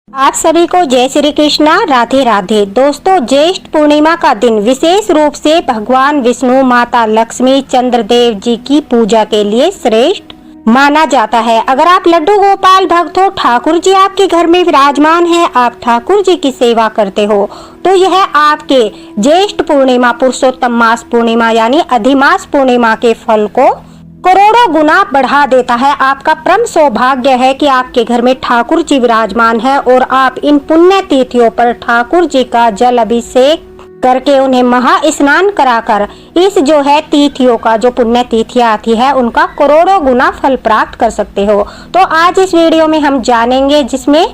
आप सभी को जय श्री कृष्णा, राधे राधे। दोस्तों, ज्येष्ठ पूर्णिमा का दिन विशेष रूप से भगवान विष्णु, माता लक्ष्मी, चंद्रदेव जी की पूजा के लिए श्रेष्ठ माना जाता है। अगर आप लड्डू गोपाल भक्त हो, ठाकुर जी आपके घर में विराजमान है, आप ठाकुर जी की सेवा करते हो, तो यह आपके ज्येष्ठ पूर्णिमा, पुरुषोत्तम मास पूर्णिमा यानी अधिमास पूर्णिमा के फल को करोड़ों गुना बढ़ा देता है। आपका परम सौभाग्य है कि आपके घर में ठाकुर जी विराजमान है और आप इन पुण्य तिथियों पर ठाकुर जी का जल अभिषेक करके उन्हें महा स्नान कराकर इस जो है तिथियों का जो पुण्य तिथियां आती है उनका करोड़ों गुना फल प्राप्त कर सकते हो। तो आज इस वीडियो में हम जानेंगे, जिसमें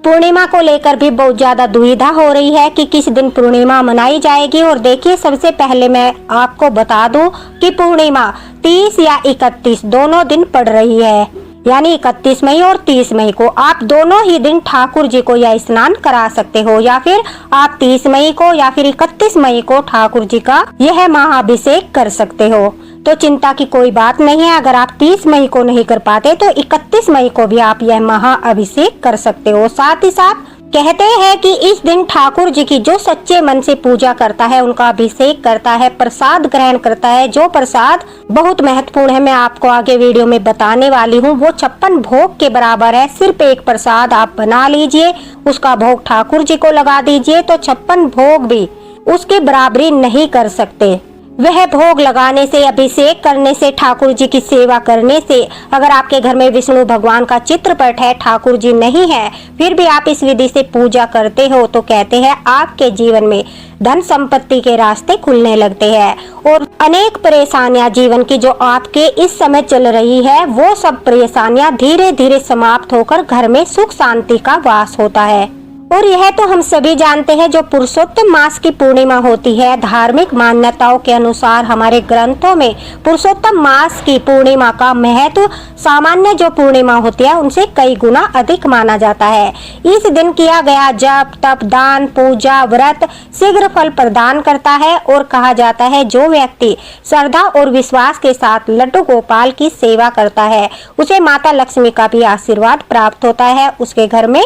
पूर्णिमा को लेकर भी बहुत ज्यादा दुविधा हो रही है कि किस दिन पूर्णिमा मनाई जाएगी। और देखिए, सबसे पहले मैं आपको बता दूं कि पूर्णिमा 30 या 31 दोनों दिन पड़ रही है, यानी 31 मई और 30 मई को आप दोनों ही दिन ठाकुर जी को यह स्नान करा सकते हो, या फिर आप 30 मई को या फिर 31 मई को ठाकुर जी का यह महाअभिषेक कर सकते हो। तो चिंता की कोई बात नहीं है। अगर आप 30 मई को नहीं कर पाते तो 31 मई को भी आप यह महाअभिषेक कर सकते हो। साथ ही साथ कहते हैं कि इस दिन ठाकुर जी की जो सच्चे मन से पूजा करता है, उनका अभिषेक करता है, प्रसाद ग्रहण करता है, जो प्रसाद बहुत महत्वपूर्ण है, मैं आपको आगे वीडियो में बताने वाली हूँ, वो 56 भोग के बराबर है। सिर्फ एक प्रसाद आप बना लीजिए, उसका भोग ठाकुर जी को लगा दीजिए, तो 56 भोग भी उसकी बराबरी नहीं कर सकते। वह भोग लगाने से, अभिषेक करने से, ठाकुर जी की सेवा करने से, अगर आपके घर में विष्णु भगवान का चित्रपट है, ठाकुर जी नहीं है, फिर भी आप इस विधि से पूजा करते हो, तो कहते हैं आपके जीवन में धन संपत्ति के रास्ते खुलने लगते हैं और अनेक परेशानियां जीवन की जो आपके इस समय चल रही है, वो सब परेशानियां धीरे धीरे समाप्त होकर घर में सुख शांति का वास होता है। और यह तो हम सभी जानते हैं, जो पुरुषोत्तम मास की पूर्णिमा होती है, धार्मिक मान्यताओं के अनुसार हमारे ग्रंथों में पुरुषोत्तम मास की पूर्णिमा का महत्व सामान्य जो पूर्णिमा होती है उनसे कई गुना अधिक माना जाता है। इस दिन किया गया जप, तप, दान, पूजा, व्रत शीघ्र फल प्रदान करता है और कहा जाता है जो व्यक्ति श्रद्धा और विश्वास के साथ लड्डू गोपाल की सेवा करता है, उसे माता लक्ष्मी का भी आशीर्वाद प्राप्त होता है, उसके घर में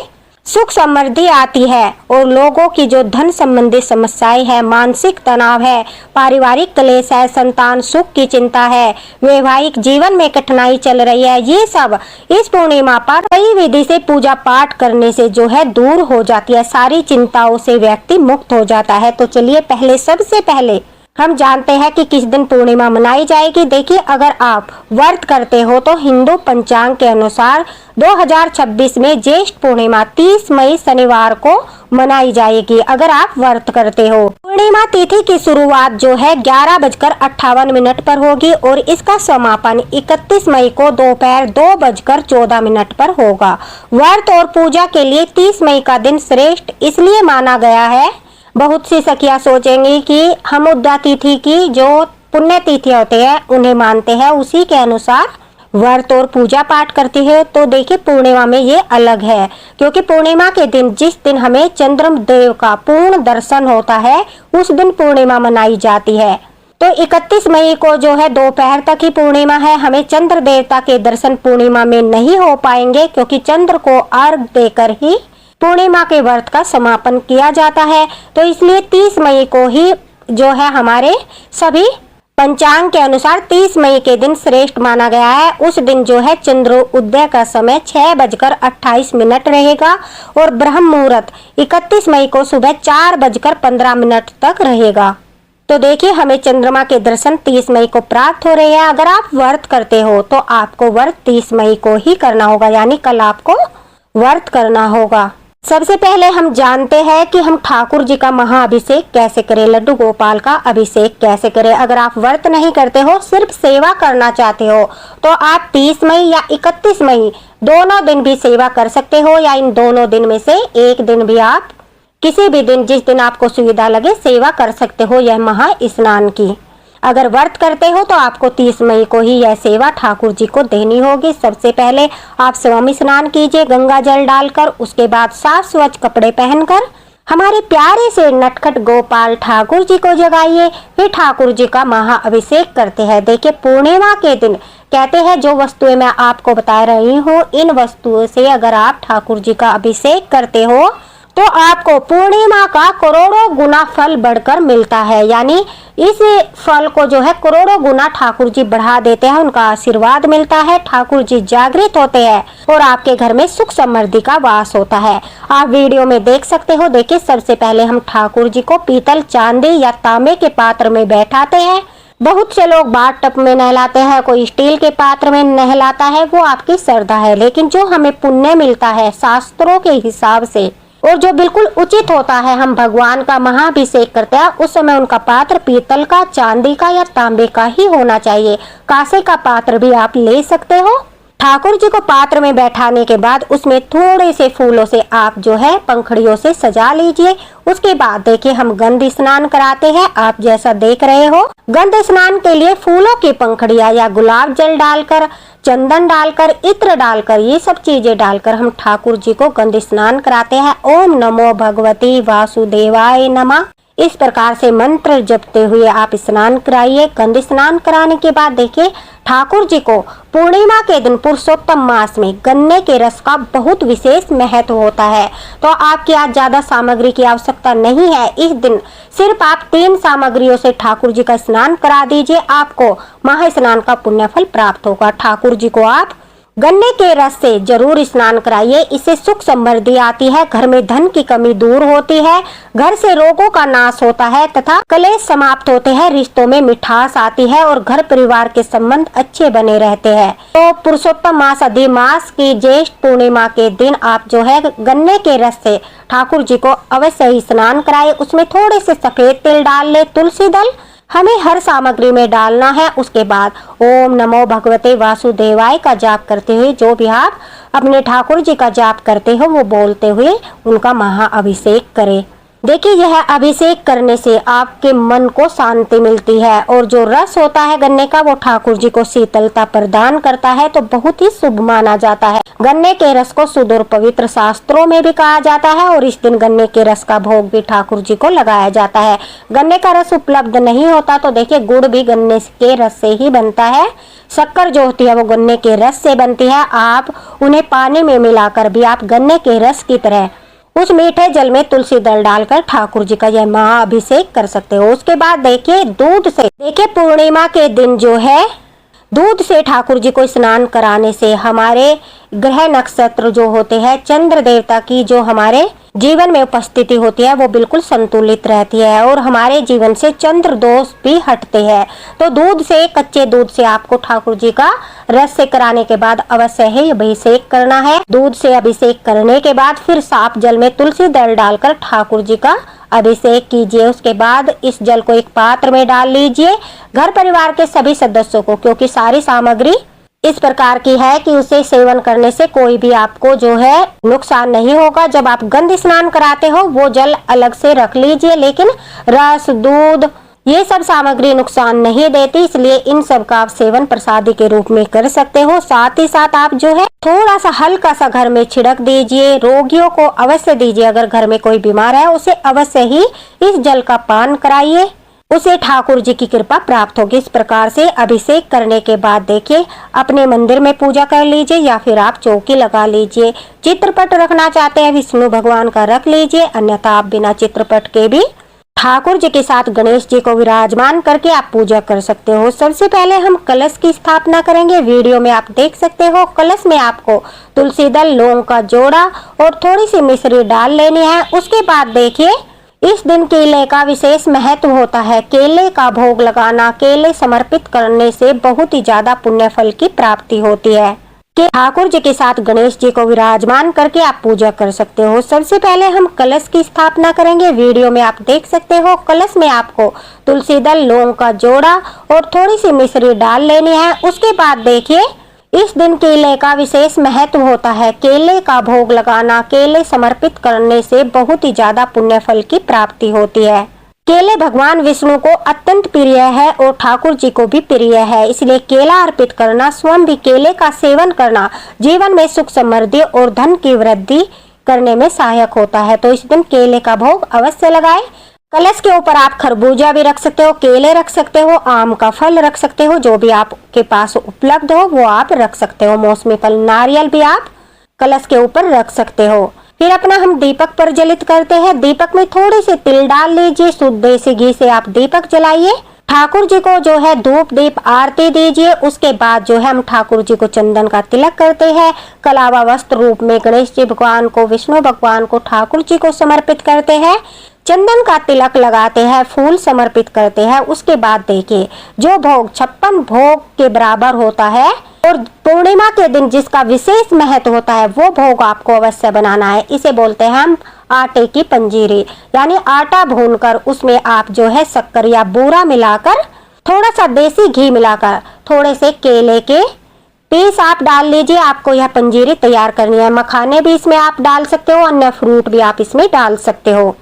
सुख समृद्धि आती है और लोगों की जो धन संबंधी समस्याएं है, मानसिक तनाव है, पारिवारिक क्लेश है, संतान सुख की चिंता है, वैवाहिक जीवन में कठिनाई चल रही है, ये सब इस पूर्णिमा पर कई विधि से पूजा पाठ करने से जो है दूर हो जाती है। सारी चिंताओं से व्यक्ति मुक्त हो जाता है। तो चलिए सबसे पहले हम जानते हैं कि किस दिन पूर्णिमा मनाई जाएगी। देखिए, अगर आप व्रत करते हो तो हिंदू पंचांग के अनुसार 2026 में ज्येष्ठ पूर्णिमा 30 मई शनिवार को मनाई जाएगी। अगर आप व्रत करते हो, पूर्णिमा तिथि की शुरुआत जो है 11:58 पर होगी और इसका समापन 31 मई को दोपहर 2:14 पर होगा। व्रत और पूजा के लिए 30 मई का दिन श्रेष्ठ इसलिए माना गया है। बहुत सी सखियां सोचेंगी कि हम उद्या तिथि की जो पुण्य तिथि होते हैं उन्हें मानते हैं, उसी के अनुसार व्रत और पूजा पाठ करती है। तो देखिए, पूर्णिमा में ये अलग है, क्योंकि पूर्णिमा के दिन जिस दिन हमें चंद्रदेव का पूर्ण दर्शन होता है, उस दिन पूर्णिमा मनाई जाती है। तो 31 मई को जो है दोपहर तक ही पूर्णिमा है। हमें चंद्र देवता के दर्शन पूर्णिमा में नहीं हो पाएंगे, क्योंकि चंद्र को अर्घ देकर ही पूर्णिमा के व्रत का समापन किया जाता है। तो इसलिए 30 मई को ही जो है हमारे सभी पंचांग के अनुसार 30 मई के दिन श्रेष्ठ माना गया है। उस दिन जो है चंद्र उदय का समय 6:28 रहेगा और ब्रह्म मुहूर्त 31 मई को सुबह 4:15 तक रहेगा। तो देखिए, हमें चंद्रमा के दर्शन 30 मई को प्राप्त हो रहे हैं। अगर आप व्रत करते हो तो आपको व्रत 30 मई को ही करना होगा, यानी कल आपको व्रत करना होगा। सबसे पहले हम जानते हैं कि हम ठाकुर जी का महाअभिषेक कैसे करें, लड्डू गोपाल का अभिषेक कैसे करें। अगर आप व्रत नहीं करते हो, सिर्फ सेवा करना चाहते हो, तो आप 30 मई या 31 मई दोनों दिन भी सेवा कर सकते हो, या इन दोनों दिन में से एक दिन भी आप किसी भी दिन, जिस दिन आपको सुविधा लगे, सेवा कर सकते हो यह महा स्नान की। अगर व्रत करते हो तो आपको 30 मई को ही यह सेवा ठाकुर जी को देनी होगी। सबसे पहले आप स्वामी स्नान कीजिए गंगा जल डालकर, उसके बाद साफ स्वच्छ कपड़े पहनकर हमारे प्यारे से नटखट गोपाल ठाकुर जी को जगाइए, फिर ठाकुर जी का महाअभिषेक करते हैं। देखिए, पूर्णिमा के दिन कहते हैं जो वस्तुएं मैं आपको बता रही हूँ, इन वस्तुओं से अगर आप ठाकुर जी का अभिषेक करते हो तो आपको पूर्णिमा का करोड़ों गुना फल बढ़कर मिलता है। यानी इस फल को जो है करोड़ों गुना ठाकुर जी बढ़ा देते हैं, उनका आशीर्वाद मिलता है, ठाकुर जी जागृत होते हैं और आपके घर में सुख समृद्धि का वास होता है। आप वीडियो में देख सकते हो। देखिए, सबसे पहले हम ठाकुर जी को पीतल, चांदी या तांबे के पात्र में बैठाते हैं। बहुत से लोग बाथ टब में नहलाते हैं, कोई स्टील के पात्र में नहलाता है, वो आपकी श्रद्धा है। लेकिन जो हमें पुण्य मिलता है शास्त्रों के हिसाब से और जो बिल्कुल उचित होता है, हम भगवान का महाअभिषेक करते हैं, उस समय उनका पात्र पीतल का, चांदी का या तांबे का ही होना चाहिए। कांसे का पात्र भी आप ले सकते हो। ठाकुर जी को पात्र में बैठाने के बाद उसमें थोड़े से फूलों से आप जो है पंखड़ियों से सजा लीजिए। उसके बाद देखिए हम गंध स्नान कराते हैं। आप जैसा देख रहे हो, गंध स्नान के लिए फूलों की पंखड़ियां या गुलाब जल डालकर, चंदन डालकर, इत्र डालकर, ये सब चीजें डालकर हम ठाकुर जी को गंध स्नान कराते हैं। ओम नमो भगवती वासुदेवाय नमः, इस प्रकार से मंत्र जपते हुए आप स्नान कराइए। गंध स्नान कराने के बाद देखिए ठाकुर जी को पूर्णिमा के दिन पुरुषोत्तम मास में गन्ने के रस का बहुत विशेष महत्व होता है। तो आपकी आज ज्यादा सामग्री की आवश्यकता नहीं है। इस दिन सिर्फ आप 3 सामग्रियों से ठाकुर जी का स्नान करा दीजिए, आपको महा स्नान का पुण्य फल प्राप्त होगा। ठाकुर जी को आप गन्ने के रस से जरूर स्नान कराइए, इससे सुख समृद्धि आती है, घर में धन की कमी दूर होती है, घर से रोगों का नाश होता है तथा कलेश समाप्त होते हैं, रिश्तों में मिठास आती है और घर परिवार के संबंध अच्छे बने रहते हैं। तो पुरुषोत्तम मास अधि मास की ज्येष्ठ पूर्णिमा के दिन आप जो है गन्ने के रस से ठाकुर जी को अवश्य ही स्नान कराए। उसमें थोड़े से सफेद तिल डाल ले, तुलसी दल हमें हर सामग्री में डालना है। उसके बाद ओम नमो भगवते वासुदेवाय का जाप करते हुए, जो भी आप अपने ठाकुर जी का जाप करते हो वो बोलते हुए उनका महाअभिषेक करें। देखिए, यह अभिषेक करने से आपके मन को शांति मिलती है और जो रस होता है गन्ने का वो ठाकुर जी को शीतलता प्रदान करता है, तो बहुत ही शुभ माना जाता है। गन्ने के रस को शुद्ध और पवित्र शास्त्रों में भी कहा जाता है और इस दिन गन्ने के रस का भोग भी ठाकुर जी को लगाया जाता है। गन्ने का रस उपलब्ध नहीं होता तो देखिए गुड़ भी गन्ने के रस से ही बनता है, शक्कर जो होती है वो गन्ने के रस से बनती है। आप उन्हें पानी में मिलाकर भी आप गन्ने के रस की तरह उस मीठे जल में तुलसी दल डालकर ठाकुर जी का यह महाअभिषेक कर सकते हो। उसके बाद देखिए दूध से, देखिए पूर्णिमा के दिन जो है दूध से ठाकुर जी को स्नान कराने से हमारे ग्रह नक्षत्र जो होते हैं, चंद्र देवता की जो हमारे जीवन में उपस्थिति होती है वो बिल्कुल संतुलित रहती है और हमारे जीवन से चंद्र दोष भी हटते हैं। तो दूध से, कच्चे दूध से आपको ठाकुर जी का रस से कराने के बाद अवश्य ही अभिषेक करना है। दूध से अभिषेक करने के बाद फिर साफ जल में तुलसी दल डालकर ठाकुर जी का अभिषेक कीजिए। उसके बाद इस जल को एक पात्र में डाल लीजिए। घर परिवार के सभी सदस्यों को, क्योंकि सारी सामग्री इस प्रकार की है कि उसे सेवन करने से कोई भी आपको जो है नुकसान नहीं होगा। जब आप गंध स्नान कराते हो वो जल अलग से रख लीजिए, लेकिन रस, दूध, ये सब सामग्री नुकसान नहीं देती, इसलिए इन सब का आप सेवन प्रसादी के रूप में कर सकते हो। साथ ही साथ आप जो है थोड़ा सा हल्का सा घर में छिड़क दीजिए। रोगियों को अवश्य दीजिए, अगर घर में कोई बीमार है उसे अवश्य ही इस जल का पान कराइए, उसे ठाकुर जी की कृपा प्राप्त होगी। इस प्रकार से अभिषेक करने के बाद देखिए अपने मंदिर में पूजा कर लीजिए या फिर आप चौकी लगा लीजिए। चित्रपट रखना चाहते हैं विष्णु भगवान का रख लीजिए, अन्यथा आप बिना चित्रपट के भी ठाकुर जी के साथ गणेश जी को विराजमान करके आप पूजा कर सकते हो। सबसे पहले हम कलश की स्थापना करेंगे। वीडियो में आप देख सकते हो कलश में आपको तुलसी दल, लौंग का जोड़ा और थोड़ी सी मिश्री डाल लेनी है। उसके बाद देखिए इस दिन केले का विशेष महत्व होता है। केले का भोग लगाना, केले समर्पित करने से बहुत ही ज्यादा पुण्य फल की प्राप्ति होती है। कि ठाकुर जी के साथ गणेश जी को विराजमान करके आप पूजा कर सकते हो। सबसे पहले हम कलश की स्थापना करेंगे। वीडियो में आप देख सकते हो कलश में आपको तुलसी दल, लौंग का जोड़ा और थोड़ी सी मिश्री डाल लेनी है। उसके बाद देखिए इस दिन केले का विशेष महत्व होता है। केले का भोग लगाना, केले समर्पित करने से बहुत ही ज्यादा पुण्य फल की प्राप्ति होती है। केले भगवान विष्णु को अत्यंत प्रिय है और ठाकुर जी को भी प्रिय है, इसलिए केला अर्पित करना, स्वयं भी केले का सेवन करना जीवन में सुख समृद्धि और धन की वृद्धि करने में सहायक होता है। तो इस दिन केले का भोग अवश्य लगाएं। कलश के ऊपर आप खरबूजा भी रख सकते हो, केले रख सकते हो, आम का फल रख सकते हो, जो भी आपके पास उपलब्ध हो वो आप रख सकते हो। मौसमी फल, नारियल भी आप कलश के ऊपर रख सकते हो। फिर अपना हम दीपक प्रज्वलित करते हैं। दीपक में थोड़े से तिल डाल लीजिए, शुद्ध देसी घी से आप दीपक जलाइए। ठाकुर जी को जो है धूप दीप आरती दीजिए। उसके बाद जो है हम ठाकुर जी को चंदन का तिलक करते हैं। कलावा वस्त्र रूप में गणेश जी भगवान को, विष्णु भगवान को, ठाकुर जी को समर्पित करते हैं। चंदन का तिलक लगाते हैं, फूल समर्पित करते हैं। उसके बाद देखिए जो भोग 56 भोग के बराबर होता है और पूर्णिमा के दिन जिसका विशेष महत्व होता है वो भोग आपको अवश्य बनाना है। इसे बोलते हैं हम आटे की पंजीरी, यानी आटा भूनकर उसमें आप जो है शक्कर या बूरा मिलाकर, थोड़ा सा देसी घी मिलाकर, थोड़े से केले के पीस आप डाल लीजिए। आपको यह पंजीरी तैयार करनी है। मखाने भी इसमें आप डाल सकते हो, अन्य फ्रूट भी आप इसमें डाल सकते हो।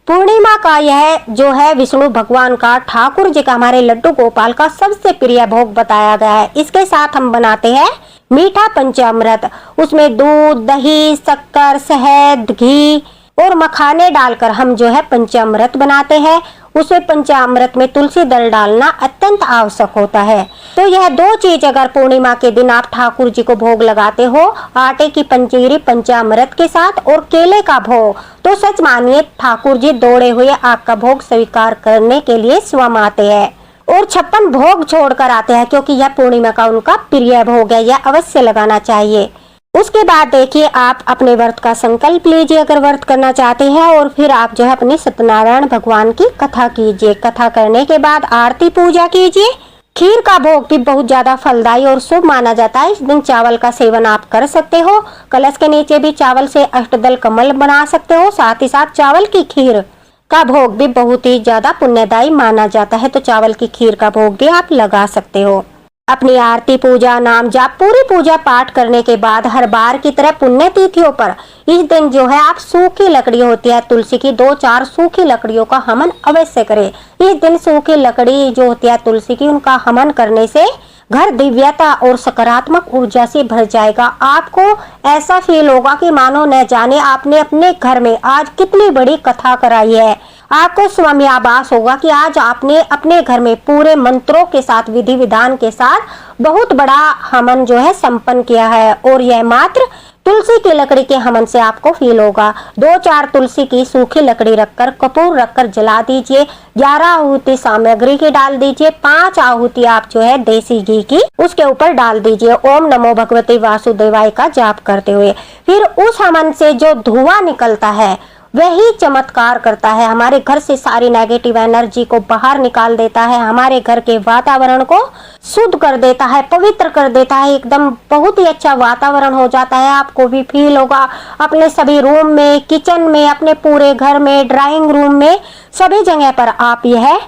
पूर्णिमा का यह जो है विष्णु भगवान का, ठाकुर जी का, हमारे लड्डू गोपाल का सबसे प्रिय भोग बताया गया है। इसके साथ हम बनाते हैं मीठा पंचामृत। उसमें दूध, दही, शक्कर, शहद, घी और मखाने डालकर हम जो है पंचामृत बनाते हैं। उसे पंचामृत में तुलसी दल डालना अत्यंत आवश्यक होता है। तो यह दो चीज अगर पूर्णिमा के दिन आप ठाकुर जी को भोग लगाते हो, आटे की पंजीरी पंचामृत के साथ और केले का भोग, तो सच मानिए ठाकुर जी दौड़े हुए आपका भोग स्वीकार करने के लिए स्वयं आते हैं और 56 भोग छोड़कर आते हैं, क्योंकि यह पूर्णिमा का उनका प्रिय भोग है। यह अवश्य लगाना चाहिए। उसके बाद देखिए आप अपने व्रत का संकल्प लीजिए अगर व्रत करना चाहते हैं, और फिर आप जो है अपने सत्यनारायण भगवान की कथा कीजिए। कथा करने के बाद आरती पूजा कीजिए। खीर का भोग भी बहुत ज्यादा फलदायी और शुभ माना जाता है। इस दिन चावल का सेवन आप कर सकते हो। कलश के नीचे भी चावल से अष्टदल कमल बना सकते हो। साथ ही साथ चावल की खीर का भोग भी बहुत ही ज्यादा पुण्यदायी माना जाता है, तो चावल की खीर का भोग भी आप लगा सकते हो। अपनी आरती पूजा, नाम जाप, पूरी पूजा पाठ करने के बाद हर बार की तरह पुण्य तिथियों पर इस दिन जो है आप सूखी लकड़ी होती है तुलसी की, 2-4 सूखी लकड़ियों का हवन अवश्य करें। इस दिन सूखी लकड़ी जो होती है तुलसी की, उनका हवन करने से घर दिव्यता और सकारात्मक ऊर्जा से भर जाएगा। आपको ऐसा फील होगा कि मानो न जाने आपने अपने घर में आज कितनी बड़ी कथा कराई है। आपको स्वयं आभास होगा कि आज आपने अपने घर में पूरे मंत्रों के साथ, विधि विधान के साथ बहुत बड़ा हवन जो है संपन्न किया है, और यह मात्र तुलसी की लकड़ी के हवन से आपको फील होगा। 2-4 तुलसी की सूखी लकड़ी रखकर, कपूर रखकर जला दीजिए। 11 आहुति सामग्री की डाल दीजिए। 5 आहुति आप जो है देसी घी की उसके ऊपर डाल दीजिए। ओम नमो भगवते वासुदेवाय का जाप करते हुए फिर उस हवन से जो धुआं निकलता है वही चमत्कार करता है। हमारे घर से सारी नेगेटिव एनर्जी को बाहर निकाल देता है, हमारे घर के वातावरण को शुद्ध कर देता है, पवित्र कर देता है। एकदम बहुत ही अच्छा वातावरण हो जाता है। आपको भी फील होगा अपने सभी रूम में, किचन में, अपने पूरे घर में, ड्राइंग रूम में, सभी जगह पर आप यह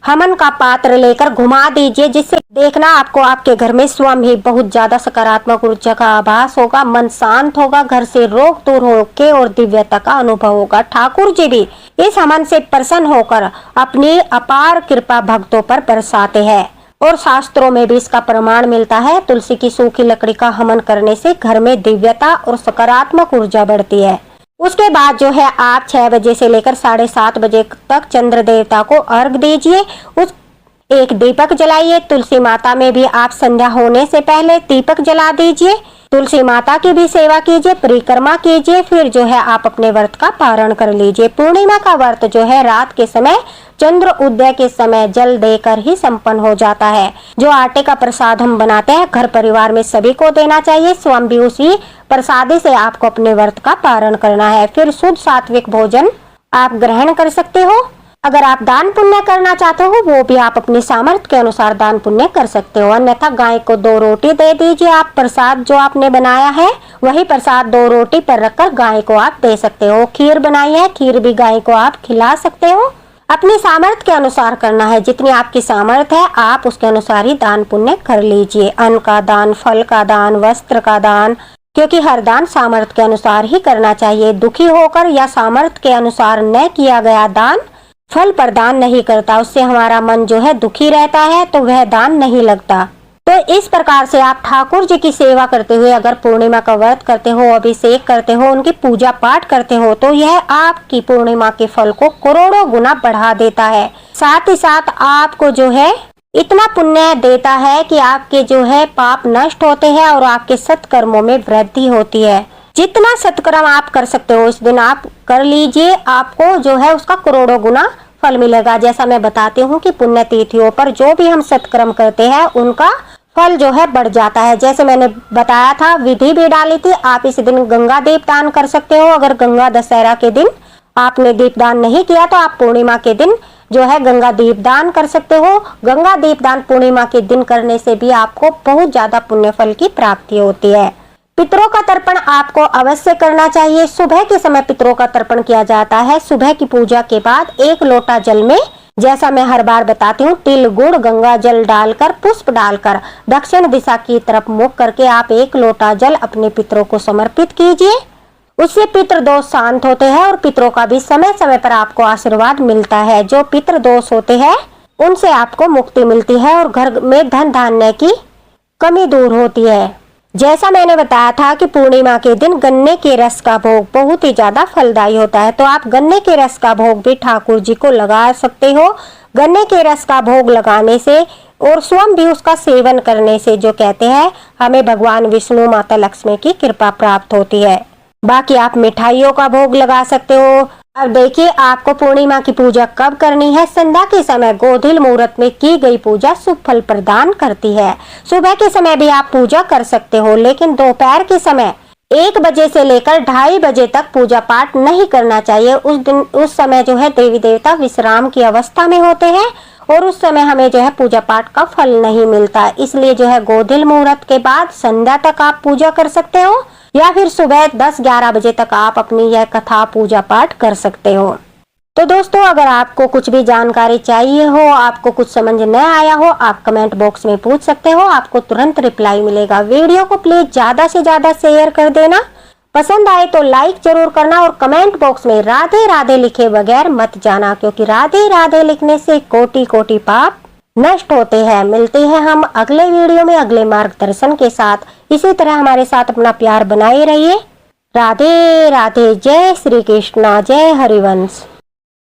हवन का पात्र लेकर घुमा दीजिए, जिससे देखना आपको आपके घर में स्वयं ही बहुत ज्यादा सकारात्मक ऊर्जा का आभास होगा। मन शांत होगा, घर से रोग दूर होके और दिव्यता का अनुभव होगा। ठाकुर जी भी इस हवन से प्रसन्न होकर अपनी अपार कृपा भक्तों पर बरसाते हैं, और शास्त्रों में भी इसका प्रमाण मिलता है। तुलसी की सूखी लकड़ी का हवन करने से घर में दिव्यता और सकारात्मक ऊर्जा बढ़ती है। उसके बाद जो है आप 6 बजे से लेकर 7:30 बजे तक चंद्र देवता को अर्घ दीजिए। उस एक दीपक जलाइए। तुलसी माता में भी आप संध्या होने से पहले दीपक जला दीजिए। तुलसी माता की भी सेवा कीजिए, परिक्रमा कीजिए। फिर जो है आप अपने व्रत का पारण कर लीजिए। पूर्णिमा का व्रत जो है रात के समय, चंद्र उदय के समय जल देकर ही संपन्न हो जाता है। जो आटे का प्रसाद हम बनाते हैं घर परिवार में सभी को देना चाहिए। स्वयं भी उसी प्रसादी से आपको अपने व्रत का पारण करना है। फिर शुद्ध सात्विक भोजन आप ग्रहण कर सकते हो। अगर आप दान पुण्य करना चाहते हो वो भी आप अपने सामर्थ्य के अनुसार दान पुण्य कर सकते हो। अन्यथा गाय को 2 रोटी दे दीजिए। आप प्रसाद जो आपने बनाया है वही प्रसाद 2 रोटी पर रखकर गाय को आप दे सकते हो। खीर बनाई है, खीर भी गाय को आप खिला सकते हो। अपने सामर्थ्य के अनुसार करना है। जितनी आपकी सामर्थ्य है आप उसके अनुसार ही दान पुण्य कर लीजिए। अन्न का दान, फल का दान, वस्त्र का दान, क्योंकि हर दान सामर्थ्य के अनुसार ही करना चाहिए। दुखी होकर या सामर्थ्य के अनुसार न किया गया दान फल प्रदान नहीं करता। उससे हमारा मन जो है दुखी रहता है, तो वह दान नहीं लगता। तो इस प्रकार से आप ठाकुर जी की सेवा करते हुए अगर पूर्णिमा का व्रत करते हो, अभिषेक करते हो, उनकी पूजा पाठ करते हो तो यह आपकी पूर्णिमा के फल को करोड़ों गुना बढ़ा देता है। साथ ही साथ आपको जो है इतना पुण्य देता है कि आपके जो है पाप नष्ट होते हैं और आपके सत्कर्मों में वृद्धि होती है। जितना सत्कर्म आप कर सकते हो इस दिन आप कर लीजिए, आपको जो है उसका करोड़ों गुना फल मिलेगा। जैसा मैं बताती हूँ कि पुण्य तिथियों पर जो भी हम सत्कर्म करते हैं उनका फल जो है बढ़ जाता है। जैसे मैंने बताया था, विधि भी डाली थी, आप इस दिन गंगा दीपदान कर सकते हो। अगर गंगा दशहरा के दिन आपने दीपदान नहीं किया तो आप पूर्णिमा के दिन जो है गंगा दीपदान कर सकते हो। गंगा दीपदान पूर्णिमा के दिन करने से भी आपको बहुत ज्यादा पुण्य फल की प्राप्ति होती है। पितरों का तर्पण आपको अवश्य करना चाहिए। सुबह के समय पितरों का तर्पण किया जाता है। सुबह की पूजा के बाद 1 लोटा जल में, जैसा मैं हर बार बताती हूँ, तिल गुड़ गंगा जल डालकर, पुष्प डालकर दक्षिण दिशा की तरफ मुख करके आप 1 लोटा जल अपने पितरों को समर्पित कीजिए। उससे पितृ दोष शांत होते हैं और पितरों का भी समय समय पर आपको आशीर्वाद मिलता है। जो पितृ दोष होते हैं उनसे आपको मुक्ति मिलती है और घर में धन धान्य की कमी दूर होती है। जैसा मैंने बताया था कि पूर्णिमा के दिन गन्ने के रस का भोग बहुत ही ज्यादा फलदायी होता है, तो आप गन्ने के रस का भोग भी ठाकुर जी को लगा सकते हो। गन्ने के रस का भोग लगाने से और स्वयं भी उसका सेवन करने से जो कहते हैं हमें भगवान विष्णु माता लक्ष्मी की कृपा प्राप्त होती है। बाकी आप मिठाइयों का भोग लगा सकते हो। अब देखिए आपको पूर्णिमा की पूजा कब करनी है। संध्या के समय गोधूल मुहूर्त में की गई पूजा शुभ फल प्रदान करती है। सुबह के समय भी आप पूजा कर सकते हो, लेकिन दोपहर के समय 1 बजे से लेकर 2:30 बजे तक पूजा पाठ नहीं करना चाहिए। उस समय जो है देवी देवता विश्राम की अवस्था में होते हैं और उस समय हमें जो है पूजा पाठ का फल नहीं मिलता। इसलिए जो है गोधूल मुहूर्त के बाद संध्या तक आप पूजा कर सकते हो या फिर सुबह 10-11 बजे तक आप अपनी यह कथा पूजा पाठ कर सकते हो। तो दोस्तों, अगर आपको कुछ भी जानकारी चाहिए हो, आपको कुछ समझ न आया हो, आप कमेंट बॉक्स में पूछ सकते हो, आपको तुरंत रिप्लाई मिलेगा। वीडियो को प्लीज ज्यादा से ज्यादा शेयर कर देना। पसंद आए तो लाइक जरूर करना और कमेंट बॉक्स में राधे राधे लिखे बगैर मत जाना, क्योंकि राधे राधे लिखने से कोटि कोटि पाप नष्ट होते हैं। मिलते हैं हम अगले वीडियो में अगले मार्गदर्शन के साथ। इसी तरह हमारे साथ अपना प्यार बनाए रहिए। राधे राधे। जय श्री कृष्णा, जय हरिवंश।